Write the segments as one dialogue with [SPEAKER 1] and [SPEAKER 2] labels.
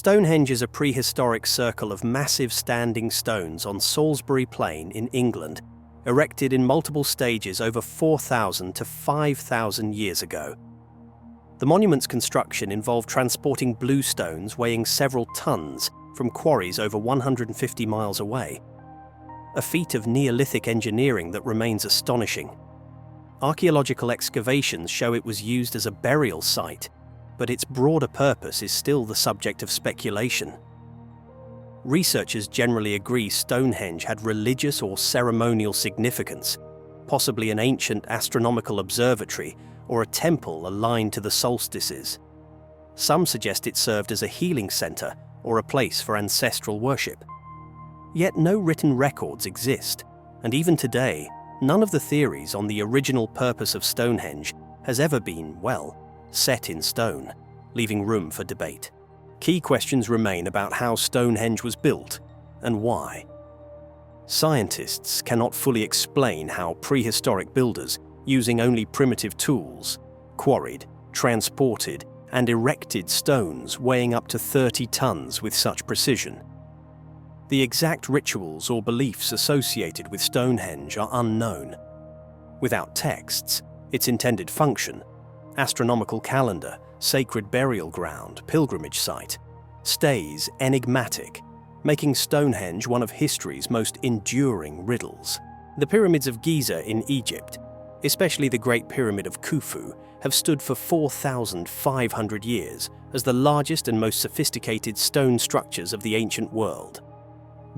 [SPEAKER 1] Stonehenge is a prehistoric circle of massive standing stones on Salisbury Plain in England, erected in multiple stages over 4,000 to 5,000 years ago. The monument's construction involved transporting bluestones weighing several tons from quarries over 150 miles away, a feat of Neolithic engineering that remains astonishing. Archaeological excavations show it was used as a burial site, but its broader purpose is still the subject of speculation. Researchers generally agree Stonehenge had religious or ceremonial significance, possibly an ancient astronomical observatory or a temple aligned to the solstices. Some suggest it served as a healing center or a place for ancestral worship. Yet no written records exist, and even today, none of the theories on the original purpose of Stonehenge has ever been, well, set in stone, leaving room for debate. Key questions remain about how Stonehenge was built and why. Scientists cannot fully explain how prehistoric builders, using only primitive tools, quarried, transported, and erected stones weighing up to 30 tons with such precision. The exact rituals or beliefs associated with Stonehenge are unknown. Without texts, its intended function, astronomical calendar, sacred burial ground, pilgrimage site, stays enigmatic, making Stonehenge one of history's most enduring riddles. The pyramids of Giza in Egypt, especially the Great Pyramid of Khufu, have stood for 4,500 years as the largest and most sophisticated stone structures of the ancient world.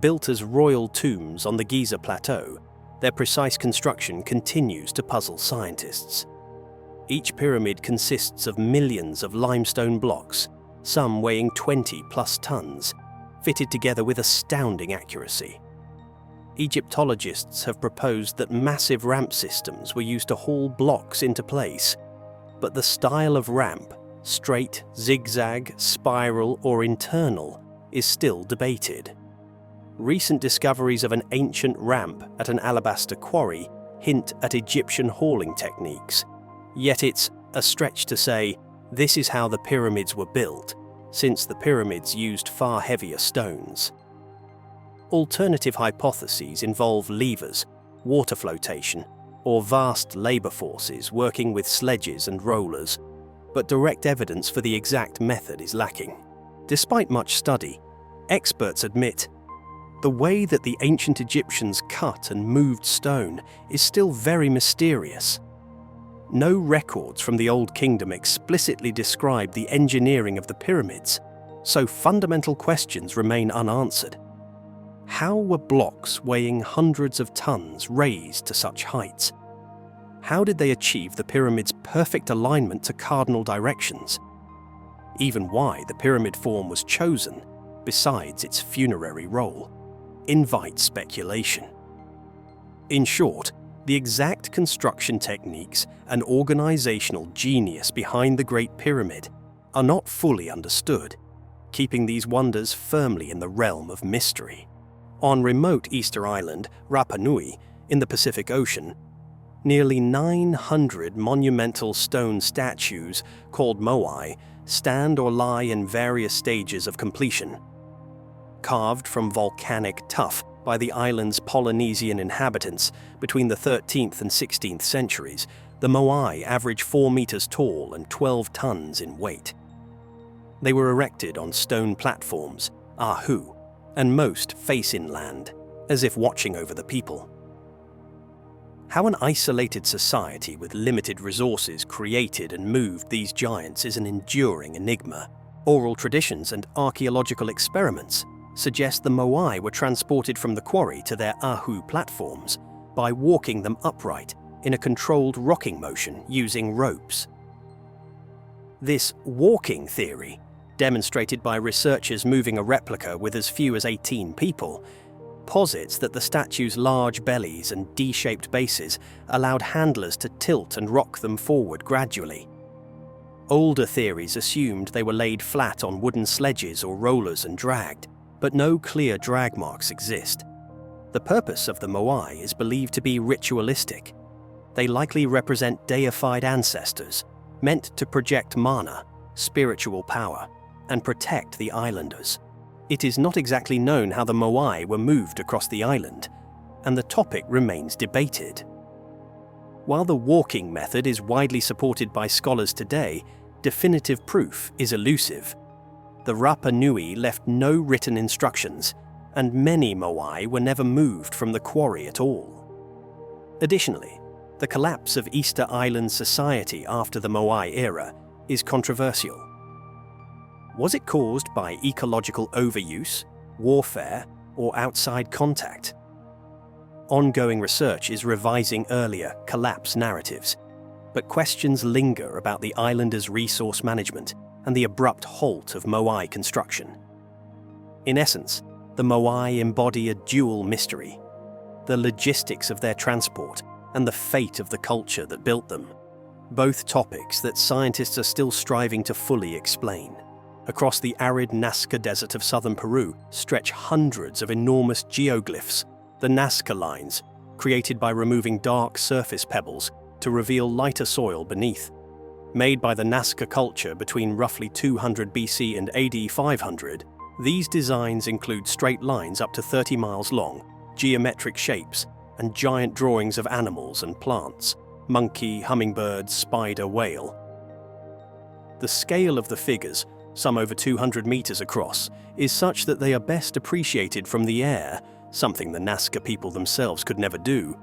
[SPEAKER 1] Built as royal tombs on the Giza Plateau, their precise construction continues to puzzle scientists. Each pyramid consists of millions of limestone blocks, some weighing 20+ tons, fitted together with astounding accuracy. Egyptologists have proposed that massive ramp systems were used to haul blocks into place, but the style of ramp, straight, zigzag, spiral, or internal, is still debated. Recent discoveries of an ancient ramp at an alabaster quarry hint at Egyptian hauling techniques, yet it's a stretch to say this is how the pyramids were built, since the pyramids used far heavier stones. Alternative hypotheses involve levers, water flotation, or vast labor forces working with sledges and rollers, but direct evidence for the exact method is lacking. Despite much study, experts admit the way that the ancient Egyptians cut and moved stone is still very mysterious. No records from the Old Kingdom explicitly describe the engineering of the pyramids, so fundamental questions remain unanswered. How were blocks weighing hundreds of tons raised to such heights? How did they achieve the pyramid's perfect alignment to cardinal directions? Even why the pyramid form was chosen, besides its funerary role, invites speculation. In short, the exact construction techniques and organizational genius behind the Great Pyramid are not fully understood, keeping these wonders firmly in the realm of mystery. On remote Easter Island, Rapa Nui, in the Pacific Ocean, nearly 900 monumental stone statues, called moai, stand or lie in various stages of completion. Carved from volcanic tuff by the island's Polynesian inhabitants between the 13th and 16th centuries, the moai average 4 meters tall and 12 tons in weight. They were erected on stone platforms, ahu, and most face inland, as if watching over the people. How an isolated society with limited resources created and moved these giants is an enduring enigma. Oral traditions and archaeological experiments suggest the moai were transported from the quarry to their ahu platforms by walking them upright in a controlled rocking motion using ropes. This walking theory, demonstrated by researchers moving a replica with as few as 18 people, posits that the statue's large bellies and D-shaped bases allowed handlers to tilt and rock them forward gradually. Older theories assumed they were laid flat on wooden sledges or rollers and dragged, but no clear drag marks exist. The purpose of the moai is believed to be ritualistic. They likely represent deified ancestors, meant to project mana, spiritual power, and protect the islanders. It is not exactly known how the Moai were moved across the island, and the topic remains debated. While the walking method is widely supported by scholars today, definitive proof is elusive. The Rapa Nui left no written instructions, and many Moai were never moved from the quarry at all. Additionally, the collapse of Easter Island society after the Moai era is controversial. Was it caused by ecological overuse, warfare, or outside contact? Ongoing research is revising earlier collapse narratives, but questions linger about the islanders' resource management and the abrupt halt of Moai construction. In essence, the Moai embody a dual mystery: the logistics of their transport and the fate of the culture that built them. Both topics that scientists are still striving to fully explain. Across the arid Nazca Desert of southern Peru stretch hundreds of enormous geoglyphs, the Nazca lines, created by removing dark surface pebbles to reveal lighter soil beneath. Made by the Nazca culture between roughly 200 BC and AD 500, these designs include straight lines up to 30 miles long, geometric shapes, and giant drawings of animals and plants: monkey, hummingbird, spider, whale. The scale of the figures, some over 200 meters across, is such that they are best appreciated from the air, something the Nazca people themselves could never do,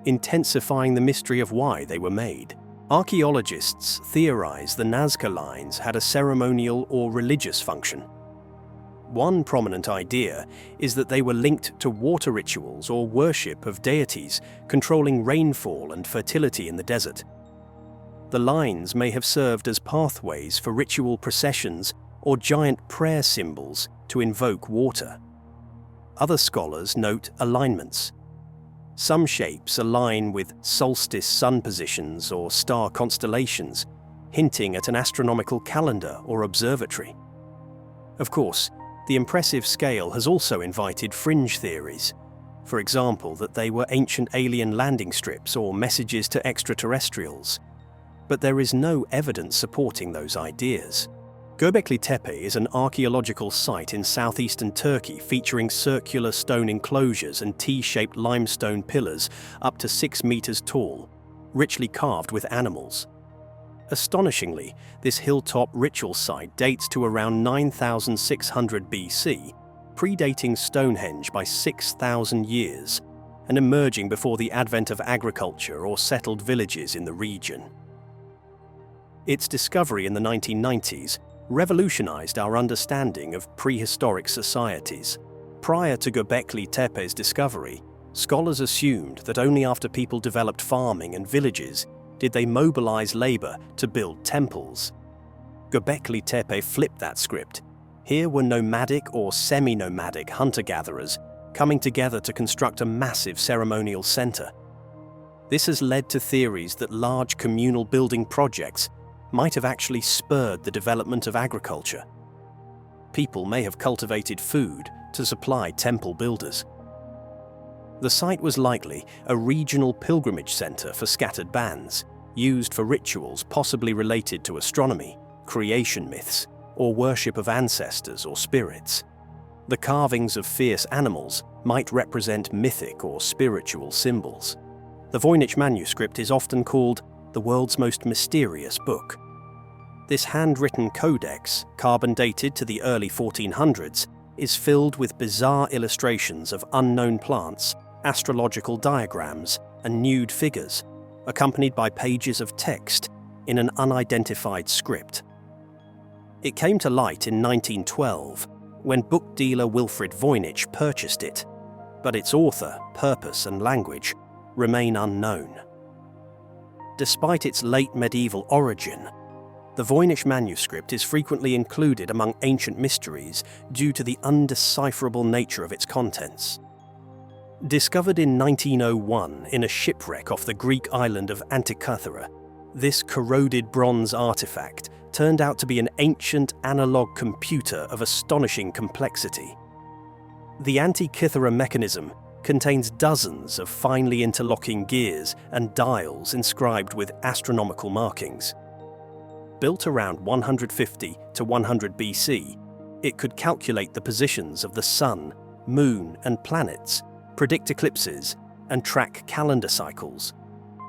[SPEAKER 1] intensifying the mystery of why they were made. Archaeologists theorize the Nazca lines had a ceremonial or religious function. One prominent idea is that they were linked to water rituals or worship of deities controlling rainfall and fertility in the desert. The lines may have served as pathways for ritual processions or giant prayer symbols to invoke water. Other scholars note alignments. Some shapes align with solstice sun positions or star constellations, hinting at an astronomical calendar or observatory. Of course, the impressive scale has also invited fringe theories. For example, that they were ancient alien landing strips or messages to extraterrestrials. But there is no evidence supporting those ideas. Gobekli Tepe is an archaeological site in southeastern Turkey featuring circular stone enclosures and T-shaped limestone pillars up to 6 meters tall, richly carved with animals. Astonishingly, this hilltop ritual site dates to around 9,600 BC, predating Stonehenge by 6,000 years, and emerging before the advent of agriculture or settled villages in the region. Its discovery in the 1990s revolutionized our understanding of prehistoric societies. Prior to Gobekli Tepe's discovery, scholars assumed that only after people developed farming and villages did they mobilize labor to build temples. Gobekli Tepe flipped that script. Here were nomadic or semi-nomadic hunter-gatherers coming together to construct a massive ceremonial center. This has led to theories that large communal building projects might have actually spurred the development of agriculture. People may have cultivated food to supply temple builders. The site was likely a regional pilgrimage center for scattered bands, used for rituals possibly related to astronomy, creation myths, or worship of ancestors or spirits. The carvings of fierce animals might represent mythic or spiritual symbols. The Voynich manuscript is often called the world's most mysterious book. This handwritten codex, carbon dated to the early 1400s, is filled with bizarre illustrations of unknown plants, astrological diagrams, and nude figures, accompanied by pages of text in an unidentified script. It came to light in 1912 when book dealer Wilfrid Voynich purchased it, but its author, purpose, and language remain unknown. Despite its late medieval origin, the Voynich manuscript is frequently included among ancient mysteries due to the undecipherable nature of its contents. Discovered in 1901 in a shipwreck off the Greek island of Antikythera, this corroded bronze artifact turned out to be an ancient analog computer of astonishing complexity. The Antikythera mechanism contains dozens of finely interlocking gears and dials inscribed with astronomical markings. Built around 150 to 100 BC, It could calculate the positions of the sun, moon, and planets, predict eclipses, and track calendar cycles.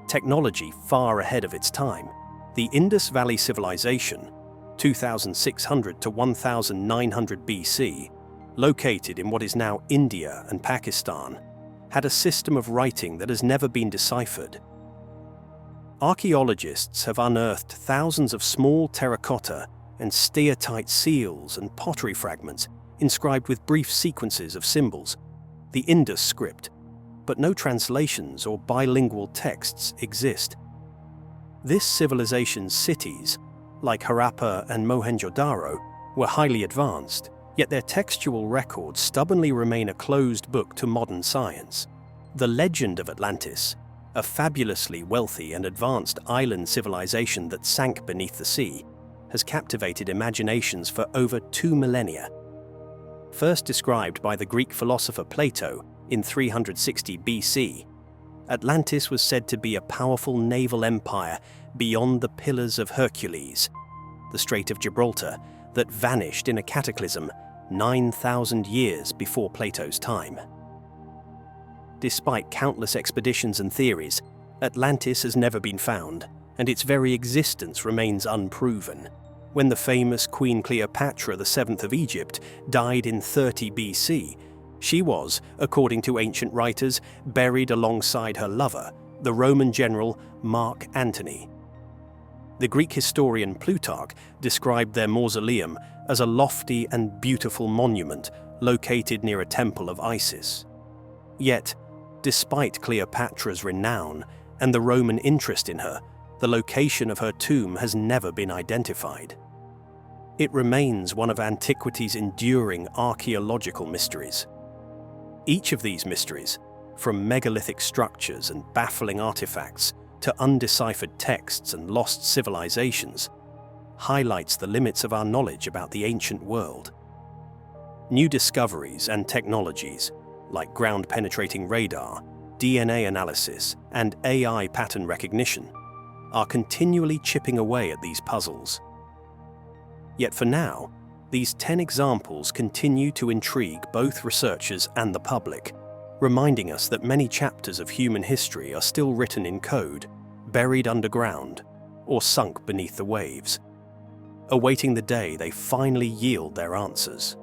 [SPEAKER 1] Technology far ahead of its time. The Indus Valley civilization, 2600 to 1900 BC, located in what is now India and Pakistan, had a system of writing that has never been deciphered. Archaeologists have unearthed thousands of small terracotta and steatite seals and pottery fragments inscribed with brief sequences of symbols, the Indus script, but no translations or bilingual texts exist. This civilization's cities, like Harappa and Mohenjo-daro, were highly advanced, yet their textual records stubbornly remain a closed book to modern science. The legend of Atlantis, a fabulously wealthy and advanced island civilization that sank beneath the sea, has captivated imaginations for over 2 millennia. First described by the Greek philosopher Plato in 360 BC, Atlantis was said to be a powerful naval empire beyond the Pillars of Hercules, the Strait of Gibraltar, that vanished in a cataclysm 9,000 years before Plato's time. Despite countless expeditions and theories, Atlantis has never been found, and its very existence remains unproven. When the famous Queen Cleopatra VII of Egypt died in 30 BC, she was, according to ancient writers, buried alongside her lover, the Roman general Mark Antony. The Greek historian Plutarch described their mausoleum as a lofty and beautiful monument located near a temple of Isis. Yet, despite Cleopatra's renown and the Roman interest in her, the location of her tomb has never been identified. It remains one of antiquity's enduring archaeological mysteries. Each of these mysteries, from megalithic structures and baffling artifacts to undeciphered texts and lost civilizations, highlights the limits of our knowledge about the ancient world. New discoveries and technologies, like ground-penetrating radar, DNA analysis, and AI pattern recognition, are continually chipping away at these puzzles. Yet for now, these 10 examples continue to intrigue both researchers and the public, reminding us that many chapters of human history are still written in code, buried underground, or sunk beneath the waves, awaiting the day they finally yield their answers.